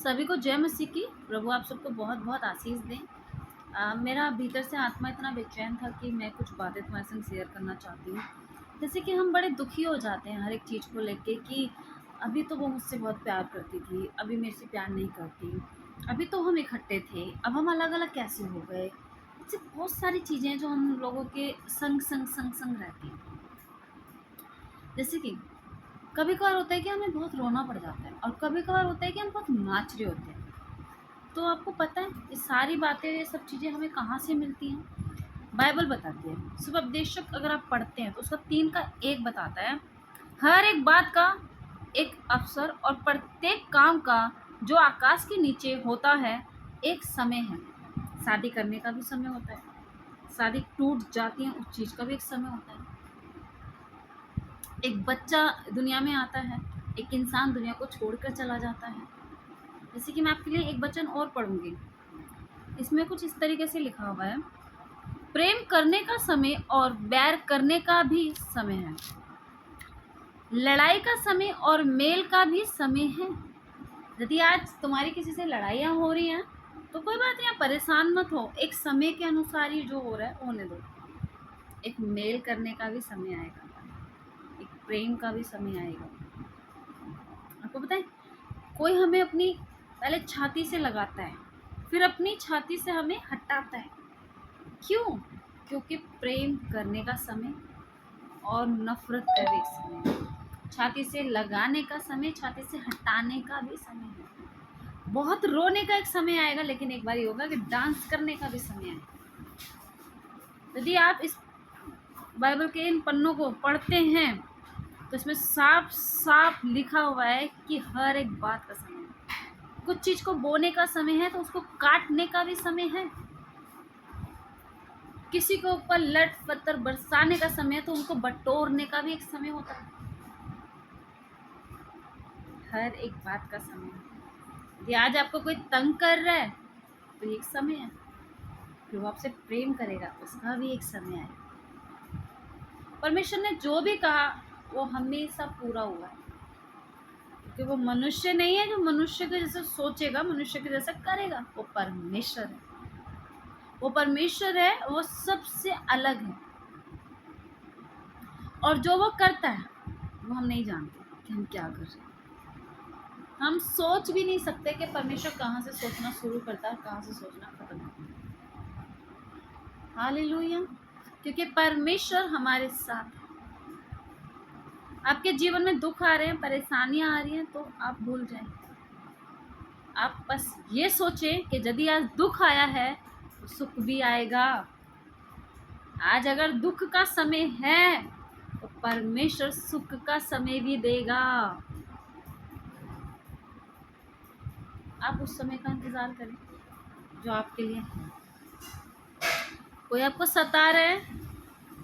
सभी को जय मसीह की। प्रभु आप सबको बहुत बहुत आशीष दें। मेरा भीतर से आत्मा इतना बेचैन था कि मैं कुछ बातें तुम्हारे संग शेयर करना चाहती हूँ। जैसे कि हम बड़े दुखी हो जाते हैं हर एक चीज़ को लेके कि अभी तो वो मुझसे बहुत प्यार करती थी, अभी मेरे से प्यार नहीं करती। अभी तो हम इकट्ठे थे, अब हम अलग अलग कैसे हो गए। ऐसी बहुत सारी चीज़ें हैं जो हम लोगों के संग संग संग संग रहती हैं। जैसे कि कभी कभार होता है कि हमें बहुत रोना पड़ जाता है और कभी कभार होता है कि हम बहुत नाच रहे होते हैं। तो आपको पता है ये सारी बातें, ये सब चीज़ें हमें कहाँ से मिलती हैं? बाइबल बताती है। सुपदेशक अगर आप पढ़ते हैं तो उसका 3 का 1 बताता है, हर एक बात का एक अवसर और प्रत्येक काम का जो आकाश के नीचे होता है एक समय है। शादी करने का भी समय होता है, शादी टूट जाती है उस चीज़ का भी एक समय होता है। एक बच्चा दुनिया में आता है, एक इंसान दुनिया को छोड़कर चला जाता है। जैसे कि मैं आपके लिए एक वचन और पढ़ूंगी, इसमें कुछ इस तरीके से लिखा हुआ है, प्रेम करने का समय और बैर करने का भी समय है, लड़ाई का समय और मेल का भी समय है। यदि आज तुम्हारी किसी से लड़ाइयाँ हो रही हैं तो कोई बात नहीं, आप परेशान मत हो, एक समय के अनुसार ही जो हो रहा है होने दो। एक मेल करने का भी समय आएगा, एक प्रेम का भी समय आएगा। आपको पता है, कोई हमें अपनी पहले छाती से लगाता है, फिर अपनी छाती से हमें हटाता है। क्यों? क्योंकि प्रेम करने का समय और नफरत का भी समय है। छाती से लगाने का समय, छाती से हटाने का भी समय है। बहुत रोने का एक समय आएगा, लेकिन एक बार ये होगा कि डांस करने का भी समय आएगा। यदि आप इस बाइबल के इन पन्नों को पढ़ते हैं तो इसमें साफ साफ लिखा हुआ है कि हर एक बात का समय है। कुछ चीज को बोने का समय है तो उसको काटने का भी समय है। किसी के ऊपर लट पत्थर बरसाने का समय है तो उनको बटोरने का भी एक समय होता है। हर एक बात का समय है। यदि आज आपको कोई तंग कर रहा है तो एक समय है, फिर वो आपसे प्रेम करेगा उसका भी एक समय है। परमेश्वर ने जो भी कहा वो हमेशा पूरा हुआ है, क्योंकि वो मनुष्य नहीं है जो मनुष्य के जैसे सोचेगा, मनुष्य के जैसा करेगा। वो परमेश्वर है, वो परमेश्वर है, वो सबसे अलग है। और जो वो करता है वो हम नहीं जानते कि हम क्या कर रहे हैं। हम सोच भी नहीं सकते कि परमेश्वर कहाँ से सोचना शुरू करता है, कहाँ से सोचना खत्म करता है। हालेलुया, क्योंकि परमेश्वर हमारे साथ है। आपके जीवन में दुख आ रहे हैं, परेशानियां आ रही हैं तो आप भूल जाएं। आप बस ये सोचें कि यदि आज दुख आया है तो सुख भी आएगा। आज अगर दुख का समय है तो परमेश्वर सुख का समय भी देगा। आप उस समय का इंतजार करें जो आपके लिए है। कोई आपको सता रहे है,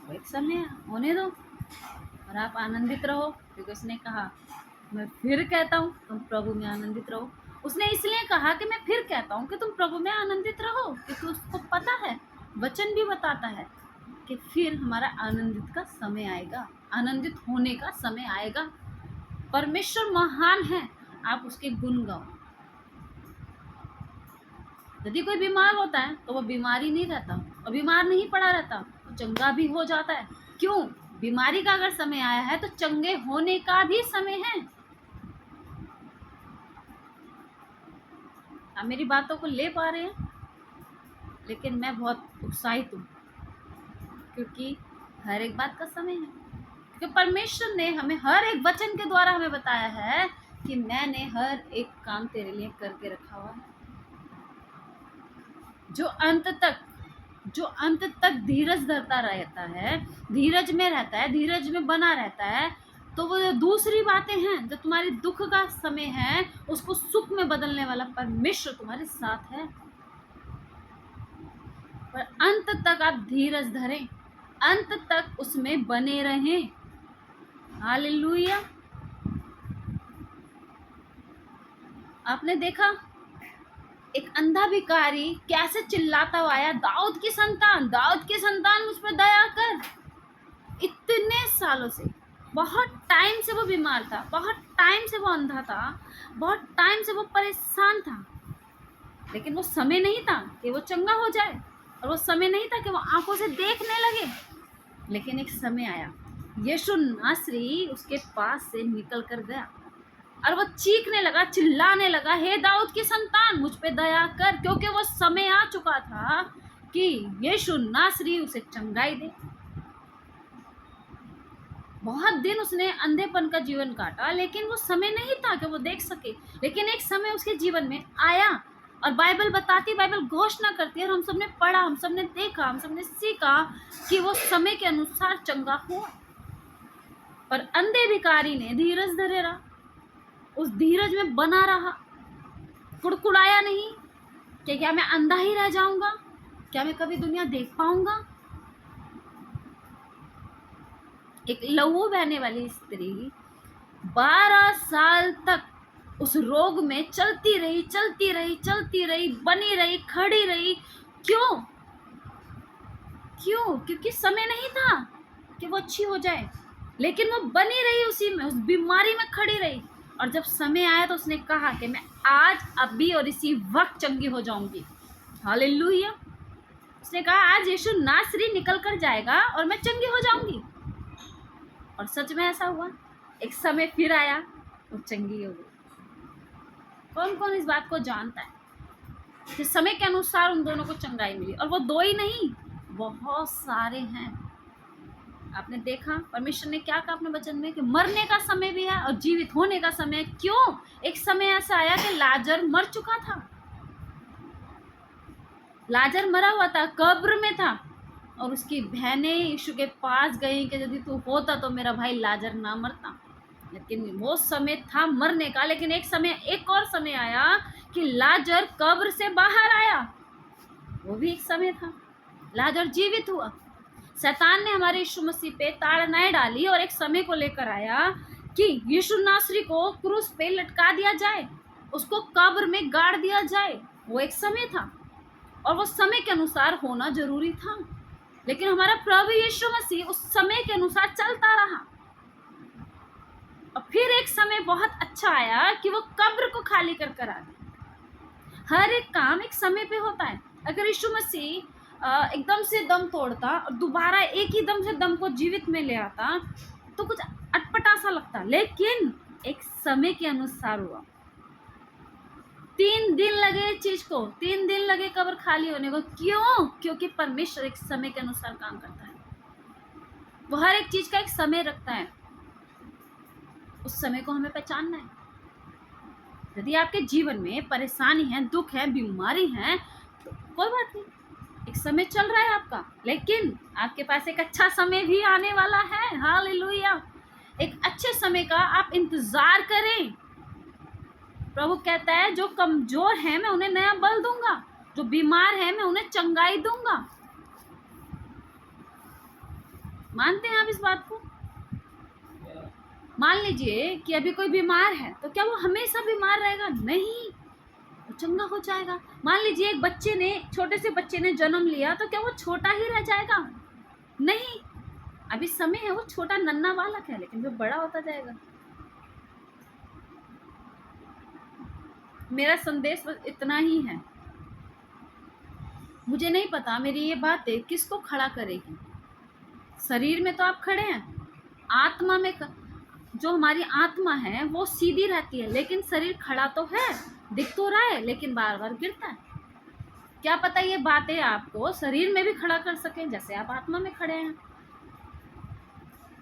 वो एक समय होने दो और आप आनंदित रहो, क्योंकि उसने कहा मैं फिर कहता हूँ तुम प्रभु में आनंदित रहो। उसने इसलिए कहा कि मैं फिर कहता हूँ कि तुम प्रभु में आनंदित रहो, क्योंकि उसको पता है, वचन भी बताता है कि फिर हमारा आनंदित का समय आएगा, आनंदित होने का समय आएगा। परमेश्वर महान है, आप उसके गुण गाओ। यदि कोई बीमार होता है तो वो बीमारी नहीं रहता और बीमार नहीं पड़ा रहता, वो चंगा भी हो जाता है। क्यों? बीमारी का अगर समय आया है तो चंगे होने का भी समय है। आप मेरी बातों को ले पा रहे हैं? लेकिन मैं बहुत उत्साहित हूँ, क्योंकि हर एक बात का समय है। क्योंकि परमेश्वर ने हमें हर एक वचन के द्वारा हमें बताया है कि मैंने हर एक काम तेरे लिए करके रखा हुआ है। जो अंत तक धीरज धरता रहता है, धीरज में रहता है, धीरज में बना रहता है, तो वो दूसरी बातें हैं, जो तुम्हारी दुख का समय है उसको सुख में बदलने वाला परमेश्वर तुम्हारे साथ है। पर अंत तक आप धीरज धरें, अंत तक उसमें बने रहें। हालेलुया। आपने देखा एक अंधा भिखारी कैसे चिल्लाता हुआ आया, दाऊद की संतान, दाऊद की संतान मुझ पर दया कर। इतने सालों से, बहुत टाइम से वो बीमार था, बहुत टाइम से वो अंधा था, बहुत टाइम से वो परेशान था, लेकिन वो समय नहीं था कि वो चंगा हो जाए, और वो समय नहीं था कि वो आंखों से देखने लगे। लेकिन एक समय आया, यीशु नासरी उसके पास से निकल कर गया और वो चीखने लगा, चिल्लाने लगा, हे दाऊद की संतान, मुझ पे दया कर, क्योंकि वो समय आ चुका था कि यीशु नासरी उसे चंगाई दे। बहुत दिन उसने अंधेपन का जीवन काटा, लेकिन वो समय नहीं था कि वो देख सके। लेकिन एक समय उसके जीवन में आया, और बाइबल बताती, बाइबल घोषणा करती है, और हम सबने पढ़ा, हम सबने देखा, हम सबने सीखा कि वो समय के अनुसार चंगा हुआ। पर अंधे भिखारी ने धीरज धरे रहा, उस धीरज में बना रहा, कुड़कुड़ाया नहीं कि क्या मैं अंधा ही रह जाऊंगा, क्या मैं कभी दुनिया देख पाऊंगा। एक लहू बहने वाली स्त्री 12 साल तक उस रोग में चलती रही, चलती रही, चलती रही, बनी रही, खड़ी रही। क्यों? क्यों? क्योंकि समय नहीं था कि वो अच्छी हो जाए, लेकिन वो बनी रही, उसी में, उस बीमारी में खड़ी रही। और जब समय आया तो उसने कहा कि मैं आज, अभी और इसी वक्त चंगी हो जाऊंगी। हालेलुया। उसने कहा आज यीशु नासरी निकल कर जाएगा और मैं चंगी हो जाऊंगी। और सच में ऐसा हुआ। एक समय फिर आया, वो चंगी हो गई। कौन कौन इस बात को जानता है कि समय के अनुसार उन दोनों को चंगाई मिली? और वो दो ही नहीं, बहुत सारे हैं। आपने देखा परमेश्वर ने क्या कहा अपने वचन में कि मरने का समय भी है और जीवित होने का समय। क्यों? एक समय ऐसा आया कि लाजर मर चुका था, लाजर मरा हुआ था, कब्र में था, और उसकी बहनें यीशु के पास गई कि यदि तू होता तो मेरा भाई लाजर ना मरता। लेकिन वो समय था मरने का। लेकिन एक और समय आया कि लाजर कब्र से बाहर आया, वो भी एक समय था, लाजर जीवित हुआ। शैतान ने हमारे यीशु मसीह पे ताड़नाएं डाली और एक समय को लेकर आया कि यीशु नासरी को क्रूस पे लटका दिया जाए, उसको कब्र में गाड़ दिया जाए। वो एक समय था, और वो समय के अनुसार होना जरूरी था। लेकिन हमारा प्रभु यीशु मसीह उस समय के अनुसार चलता रहा। और फिर एक समय बहुत अच्छा आया कि वो कब्र को खाली कर कर आ गया। हर एक काम एक समय पे होता है। अगर यीशु मसीह एकदम से दम तोड़ता और दोबारा एक ही दम से दम को जीवित में ले आता तो कुछ अटपटा सा लगता, लेकिन एक समय के अनुसार हुआ। 3 दिन लगे इस चीज को, 3 दिन लगे कब्र खाली होने को। क्यों? क्योंकि परमेश्वर एक समय के अनुसार काम करता है। वो हर एक चीज का एक समय रखता है, उस समय को हमें पहचानना है। यदि आपके जीवन में परेशानी है, दुख है, बीमारी है, तो कोई बात नहीं, एक समय चल रहा है आपका, लेकिन आपके पास एक अच्छा समय भी आने वाला है। हालेलुया। एक अच्छे समय का आप इंतजार करें। प्रभु कहता है जो कमजोर है मैं उन्हें नया बल दूंगा, जो बीमार है मैं उन्हें चंगाई दूंगा। मानते हैं आप इस बात को? मान लीजिए कि अभी कोई बीमार है, तो क्या वो हमेशा बीमार रहेगा? नहीं, वो चंगा हो जाएगा। मान लीजिए एक छोटे से बच्चे ने जन्म लिया, तो क्या वो छोटा ही रह जाएगा? नहीं, अभी समय है, वो छोटा नन्हा बालक है, लेकिन वो बड़ा होता जाएगा। मेरा संदेश बस इतना ही है। मुझे नहीं पता मेरी ये बातें किसको खड़ा करेगी। शरीर में तो आप खड़े हैं, आत्मा में जो हमारी आत्मा है वो सीधी रहती है, लेकिन शरीर खड़ा तो है, दिख तो रहा है, लेकिन बार बार गिरता है। क्या पता ये बातें आपको शरीर में भी खड़ा कर सके जैसे आप आत्मा में खड़े हैं।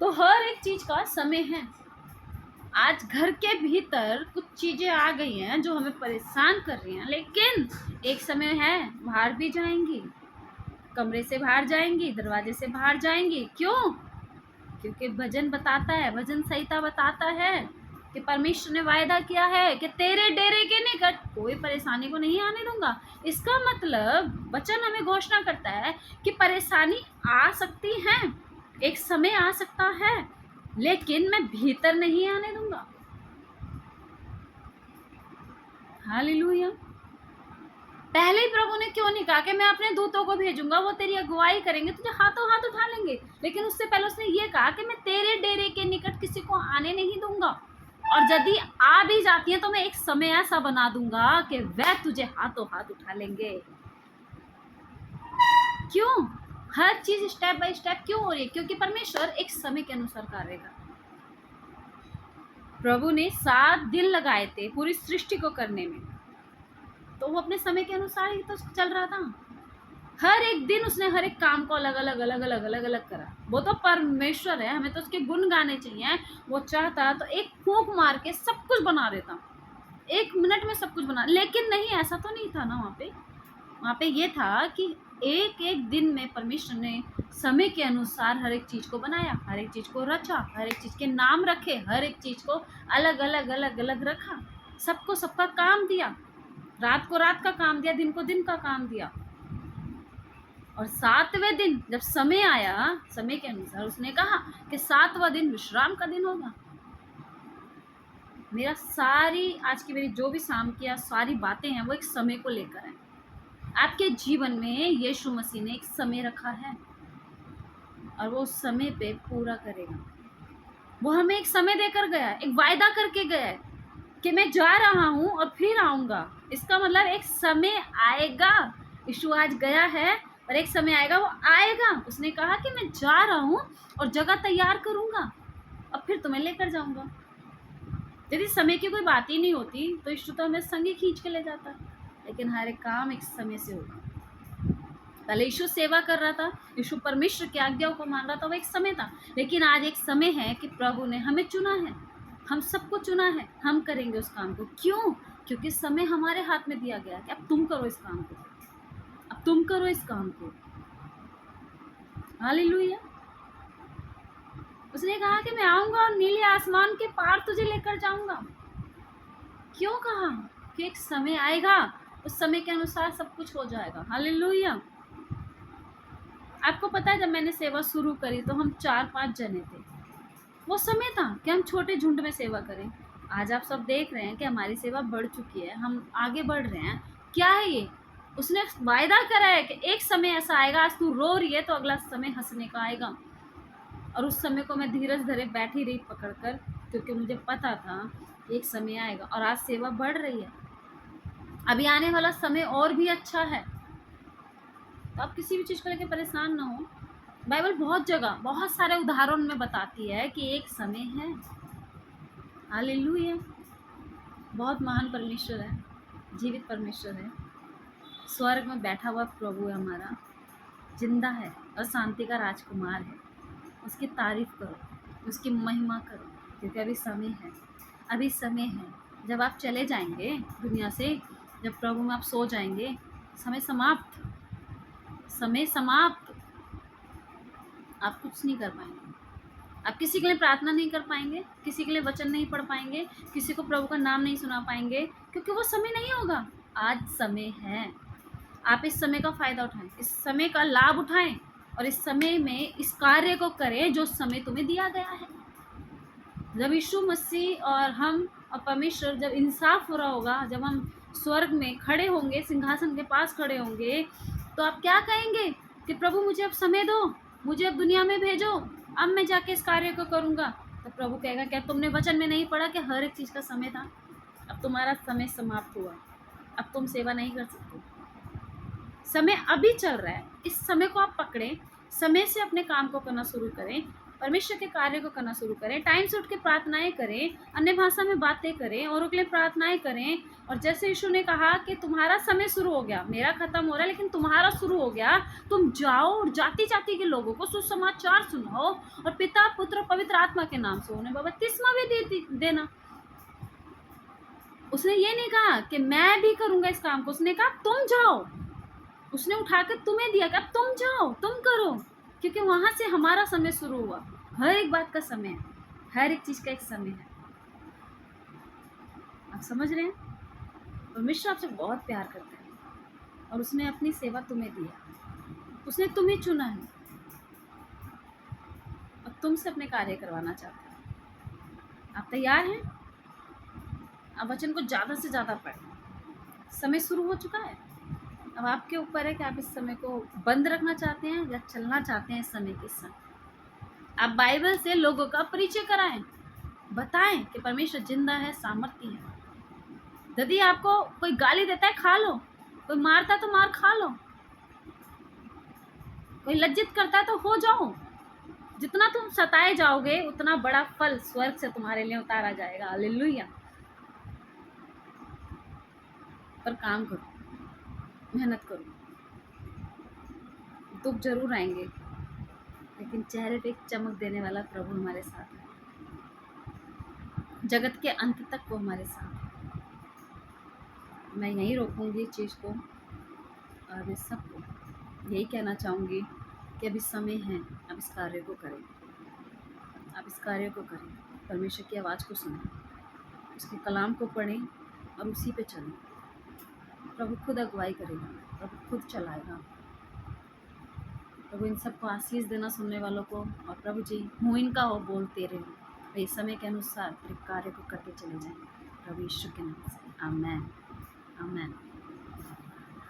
तो हर एक चीज का समय है। आज घर के भीतर कुछ चीजें आ गई हैं जो हमें परेशान कर रही हैं, लेकिन एक समय है बाहर भी जाएंगी, कमरे से बाहर जाएंगी, दरवाजे से बाहर जाएंगी। क्यों? क्योंकि भजन बताता है, भजन संहिता बताता है कि परमेश्वर ने वायदा किया है कि तेरे डेरे के निकट कोई परेशानी को नहीं आने दूंगा। इसका मतलब वचन हमें घोषणा करता है कि परेशानी आ सकती है, एक समय आ सकता है, लेकिन मैं भीतर नहीं आने दूंगा। हालेलुया। पहले ही प्रभु ने क्यों नहीं कहा कि मैं अपने दूतों को भेजूंगा, वो तेरी अगुवाई करेंगे, तुझे हाथों हाथ उठा लेंगे। लेकिन उससे पहले उसने ये कहा कि मैं तेरे डेरे के निकट किसी को आने नहीं दूंगा। और यदि आ भी जाती है तो मैं एक समय ऐसा बना दूंगा कि वह तुझे हाथों हाथ उठा लेंगे। क्यों? हर चीज स्टेप बाय स्टेप क्यों हो रही है? क्योंकि परमेश्वर एक समय के अनुसार कार्य कर। प्रभु ने 7 दिन लगाए थे पूरी सृष्टि को करने में, तो वो अपने समय के अनुसार ही तो चल रहा था। हर एक दिन उसने हर एक काम को अलग अलग अलग अलग अलग अलग करा। वो तो परमेश्वर है, हमें तो उसके गुण गाने चाहिए। वो चाहता तो एक फूंक मार के सब कुछ बना देता, 1 मिनट में सब कुछ बना, लेकिन नहीं, ऐसा तो नहीं था ना। वहाँ पे ये था कि एक एक दिन में परमेश्वर ने समय के अनुसार हर एक चीज को बनाया, हर एक चीज को रचा, हर एक चीज के नाम रखे, हर एक चीज को अलग अलग अलग अलग रखा, सबको सबका काम दिया, रात को रात का काम दिया, दिन को दिन का काम दिया। और 7वें दिन जब समय आया, समय के अनुसार उसने कहा कि 7वां दिन विश्राम का दिन होगा। मेरा सारी आज की मेरी जो भी शाम की सारी बातें हैं वो एक समय को लेकर है। आपके जीवन में यीशु मसीह ने एक समय रखा है और वो उस समय पे पूरा करेगा। वो हमें एक समय देकर गया है, एक वायदा करके गया है कि मैं जा रहा हूँ और फिर आऊंगा। इसका मतलब एक समय आएगा। यीशु आज गया है और एक समय आएगा, वो आएगा। उसने कहा कि मैं जा रहा हूँ और जगह तैयार करूंगा और फिर तुम्हें लेकर जाऊंगा। यदि समय की कोई बात ही नहीं होती तो यीशु तो हमें संगे खींच के ले जाता, लेकिन हर एक काम एक समय से होगा। पहले यीशु सेवा कर रहा था, यीशु परमेश्वर की आज्ञाओं को मान रहा था, वो एक समय था। लेकिन आज एक समय है कि प्रभु ने हमें चुना है, हम सबको चुना है, हम करेंगे उस काम को। क्यों? क्योंकि समय हमारे हाथ में दिया गया कि अब तुम करो इस काम को, अब तुम करो इस काम को। हालेलुया। उसने कहा कि मैं आऊंगा और नीले आसमान के पार तुझे लेकर जाऊंगा। क्यों कहा? कि एक समय आएगा, उस समय के अनुसार सब कुछ हो जाएगा। हालेलुया। आपको पता है जब मैंने सेवा शुरू करी तो हम 4-5 जने थे। वो समय था कि हम छोटे झुंड में सेवा करें। आज आप सब देख रहे हैं कि हमारी सेवा बढ़ चुकी है, हम आगे बढ़ रहे हैं। क्या है ये? उसने वायदा करा है कि एक समय ऐसा आएगा, आज तू रो रही है तो अगला समय हंसने का आएगा। और उस समय को मैं धीरज धरे बैठी रही पकड़कर, क्योंकि मुझे पता था कि एक समय आएगा। और आज सेवा बढ़ रही है, अभी आने वाला समय और भी अच्छा है। तो आप किसी भी चीज़ को लेकर परेशान ना हो। बाइबल बहुत जगह बहुत सारे उदाहरण में बताती है कि एक समय है। हालेलुया। बहुत महान परमेश्वर है, जीवित परमेश्वर है, स्वर्ग में बैठा हुआ प्रभु है हमारा, जिंदा है और शांति का राजकुमार है। उसकी तारीफ करो, उसकी महिमा करो, क्योंकि अभी समय है, अभी समय है। जब आप चले जाएंगे दुनिया से, जब प्रभु में आप सो जाएंगे, समय समाप्त, समय समाप्त। आप कुछ नहीं कर पाएंगे, आप किसी के लिए प्रार्थना नहीं कर पाएंगे, किसी के लिए वचन नहीं पढ़ पाएंगे, किसी को प्रभु का नाम नहीं सुना पाएंगे, क्योंकि वो समय नहीं होगा। आज समय है, आप इस समय का फ़ायदा उठाएं, इस समय का लाभ उठाएं और इस समय में इस कार्य को करें जो समय तुम्हें दिया गया है। जब यीशु मसीह और हम और परमेश्वर जब इंसाफ हो रहा होगा, जब हम स्वर्ग में खड़े होंगे, सिंहासन के पास खड़े होंगे, तो आप क्या कहेंगे कि प्रभु मुझे अब समय दो, मुझे अब दुनिया में भेजो, अब मैं जाके इस कार्य को करूँगा। तो प्रभु कहेगा क्या तुमने वचन में नहीं पढ़ा कि हर एक चीज़ का समय था? अब तुम्हारा समय समाप्त हुआ, अब तुम सेवा नहीं कर सकते। समय अभी चल रहा है, इस समय को आप पकड़ें, समय से अपने काम को करना शुरू करें, परमेश्वर के कार्य को करना शुरू करें, टाइम से उठ के प्रार्थनाएं करें, अन्य भाषा में बातें करें, औरों के लिए प्रार्थनाएं करें। और जैसे यीशु ने कहा कि तुम्हारा समय शुरू हो गया, मेरा खत्म हो रहा है लेकिन तुम्हारा शुरू हो गया, तुम जाओ और जाति जाति के लोगों को सुसमाचार सुनाओ और पिता पुत्र पवित्र आत्मा के नाम से उन्हें बपतिस्मा भी देना। उसने ये नहीं कहा कि मैं भी करूंगा इस काम को, उसने कहा तुम जाओ। उसने उठाकर तुम्हें दिया कि अब तुम जाओ, तुम करो, क्योंकि वहां से हमारा समय शुरू हुआ। हर एक बात का समय है, हर एक चीज का एक समय है। आप समझ रहे हैं? परमेश्वर आपसे बहुत प्यार करता है और उसने अपनी सेवा तुम्हें दिया, उसने तुम्हें चुना है और तुमसे अपने कार्य करवाना चाहता है। आप तैयार हैं? आप वचन को ज्यादा से ज्यादा पढ़ें। समय शुरू हो चुका है, अब आपके ऊपर है कि आप इस समय को बंद रखना चाहते हैं या चलना चाहते हैं इस समय के साथ। आप बाइबल से लोगों का परिचय कराएं, बताएं कि परमेश्वर जिंदा है, सामर्थ्य है। यदि आपको कोई गाली देता है, खा लो। कोई मारता है तो मार खा लो। कोई लज्जित करता है तो हो जाओ। जितना तुम सताए जाओगे उतना बड़ा फल स्वर्ग से तुम्हारे लिए उतारा जाएगा। हालेलुया। पर काम करो, मेहनत करो। दुख जरूर आएंगे, लेकिन चेहरे पे एक चमक देने वाला प्रभु हमारे साथ है। जगत के अंत तक वो हमारे साथ है। मैं यहीं रोकूंगी इस चीज़ को, और मैं सबको यही कहना चाहूँगी कि अभी समय है, अब इस कार्य को करें। आप इस कार्य को करें, परमेश्वर की आवाज़ को सुनें, उसके कलाम को पढ़ें और उसी पे चलें। प्रभु खुद अगुवाई करेगा, प्रभु खुद चलाएगा। प्रभु इन सबको आशीष देना, सुनने वालों को। और प्रभु जी मुँह इनका हो, बोलते रहे, वे समय के अनुसार कार्य को करते चले जाएं। प्रभु यीशु के नाम से आमेन।